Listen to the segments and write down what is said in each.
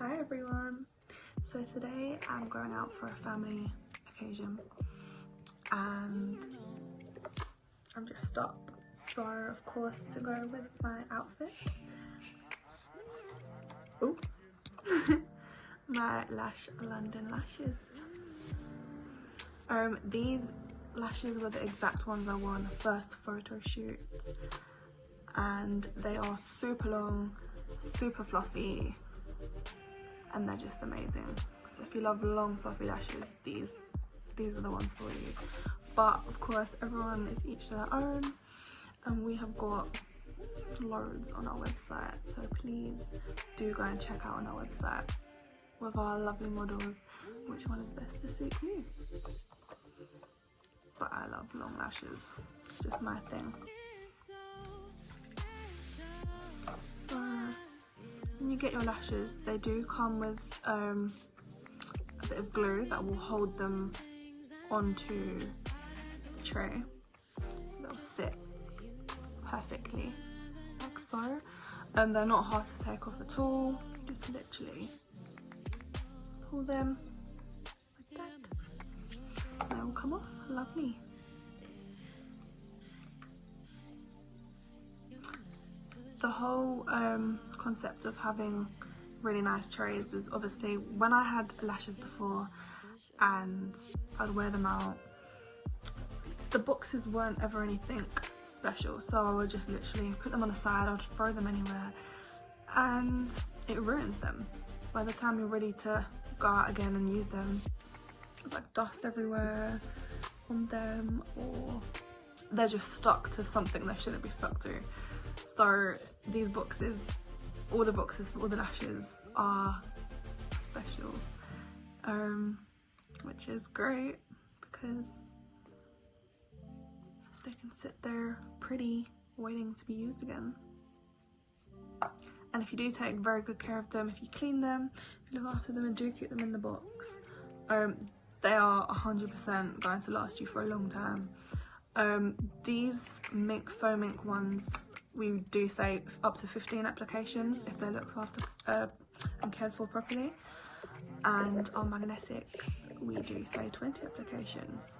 Hi everyone. So today I'm going out for a family occasion and I'm dressed up, so of course to go with my outfit, ooh, my Lash London lashes. These lashes were the exact ones I wore on the first photo shoot, and they are super long, super fluffy, and they're just amazing. So if you love long fluffy lashes, these are the ones for you. But of course everyone is each to their own, and we have got loads on our website, so please do go and check out on our website with our lovely models which one is best to suit you. But I love long lashes, it's just my thing. So when you get your lashes, they do come with a bit of glue that will hold them onto the tray, so they'll sit perfectly like so, and they're not hard to take off at all. Just literally pull them like that, they will come off lovely. The whole concept of having really nice trays was obviously when I had lashes before and I'd wear them out, the boxes weren't ever anything special, so I would just literally put them on the side, I'd throw them anywhere, and it ruins them. By the time you're ready to go out again and use them, there's like dust everywhere on them, or they're just stuck to something they shouldn't be stuck to. So these boxes, all the boxes for all the lashes are special, which is great because they can sit there pretty, waiting to be used again. And if you do take very good care of them, if you clean them, if you look after them and do keep them in the box, they are 100% going to last you for a long time. These faux mink ones, we do say up to 15 applications if they're looked after and cared for properly, and our magnetics we do say 20 applications.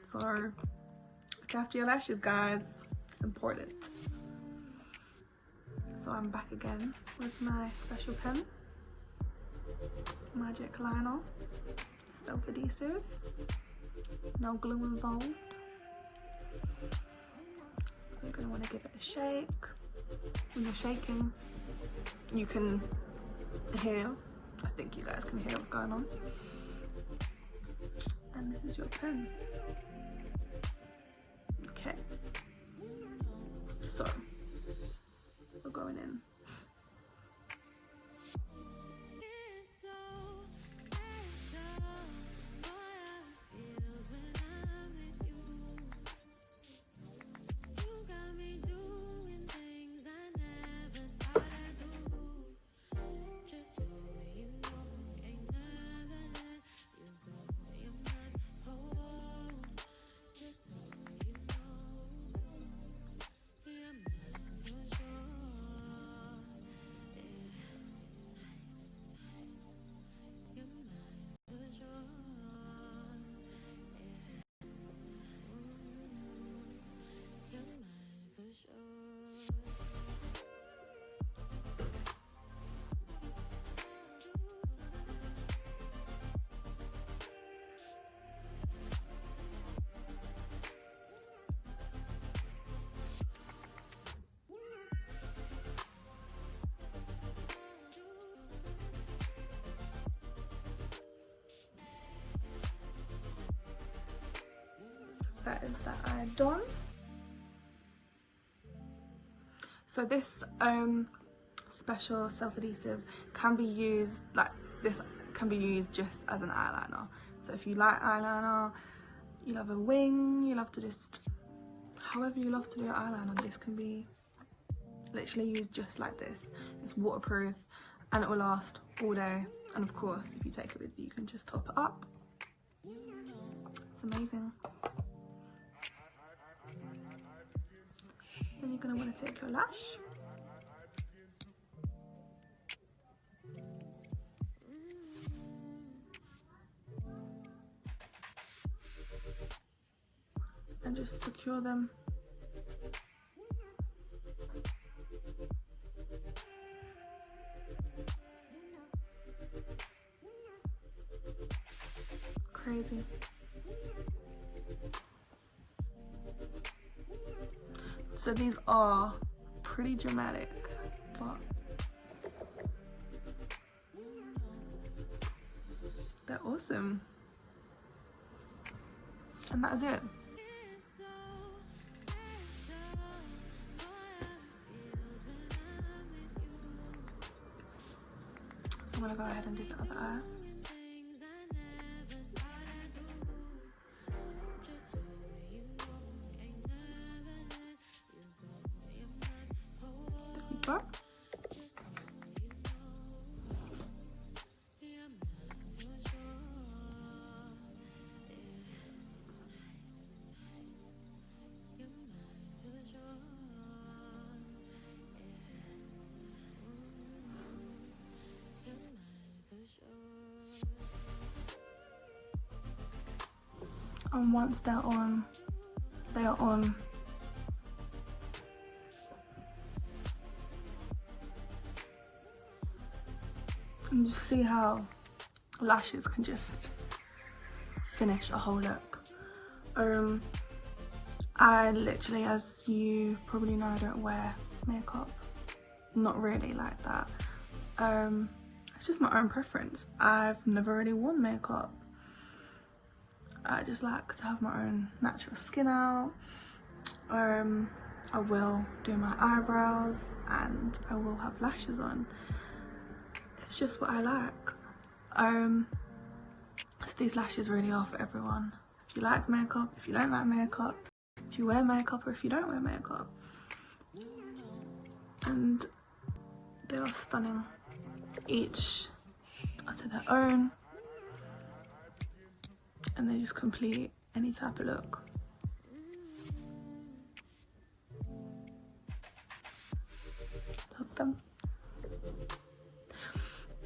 So look after your lashes, guys, it's important. So I'm back again with my special pen, magic liner, self-adhesive, no glue involved. So you're going to want to give it a shake. When you're shaking, you can hear, I think you guys can hear what's going on. And this is your pen. Okay, so we're going in. That is the eye done. So this special self-adhesive can be used, like this can be used just as an eyeliner. So if you like eyeliner, you love a wing, you love to just, however you love to do your eyeliner, this can be literally used just like this. It's waterproof and it will last all day. And of course, if you take it with you, you can just top it up. It's amazing. Then you're going to want to take your lash and just secure them. Crazy. So these are pretty dramatic, but they're awesome. And that is it. I'm gonna go ahead and do the other eye. There we go. And once they're on, they are on. And just see how lashes can just finish a whole look. I literally, as you probably know, I don't wear makeup. Not really like that. It's just my own preference. I've never really worn makeup. I just like to have my own natural skin out. I will do my eyebrows and I will have lashes on. It's just what I like. So these lashes really are for everyone. If you like makeup, if you don't like makeup, if you wear makeup or if you don't wear makeup. And they are stunning. Each are to their own. And they just complete any type of look. Love them.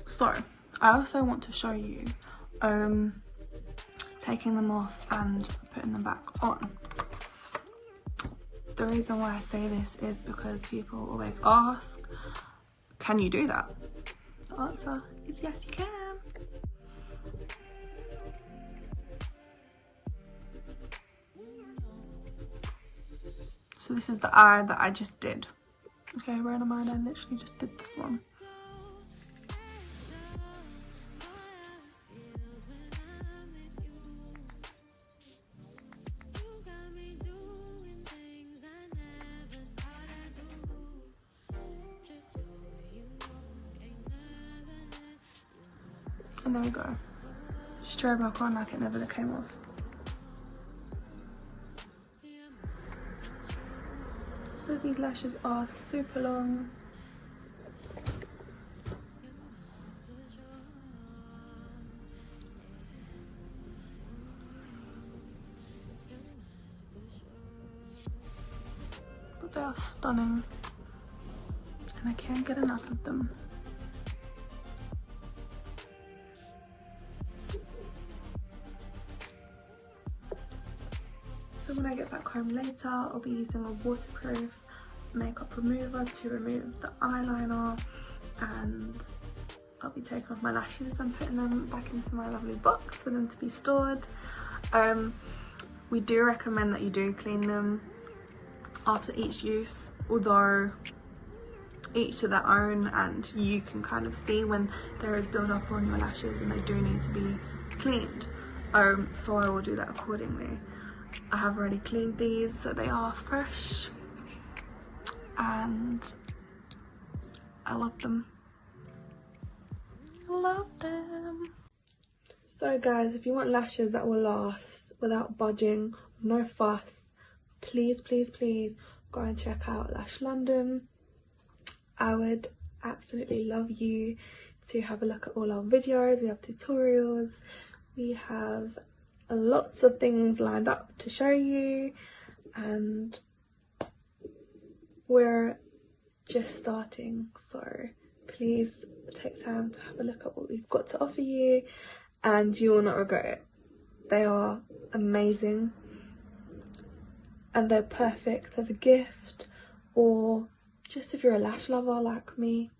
So, I also want to show you taking them off and putting them back on. The reason why I say this is because people always ask, can you do that? The answer is yes, you can. So this is the eye that I just did. Okay, bear in mind I literally just did this one. And there we go. Straight back on like it never came off. So these lashes are super long. But they are stunning. And I can't get enough of them. So when I get back home later, I'll be using a waterproof makeup remover to remove the eyeliner, and I'll be taking off my lashes and putting them back into my lovely box for them to be stored. We do recommend that you do clean them after each use, although each to their own, and you can kind of see when there is build up on your lashes and they do need to be cleaned. So I will do that accordingly. I have already cleaned these so they are fresh and I love them. Love them. So guys, if you want lashes that will last without budging, no fuss, please go and check out Lash London. I would absolutely love you to have a look at all our videos. We have tutorials, we have lots of things lined up to show you, and we're just starting, so please take time to have a look at what we've got to offer you and you will not regret it. They are amazing. and they're perfect as a gift, or just if you're a lash lover like me.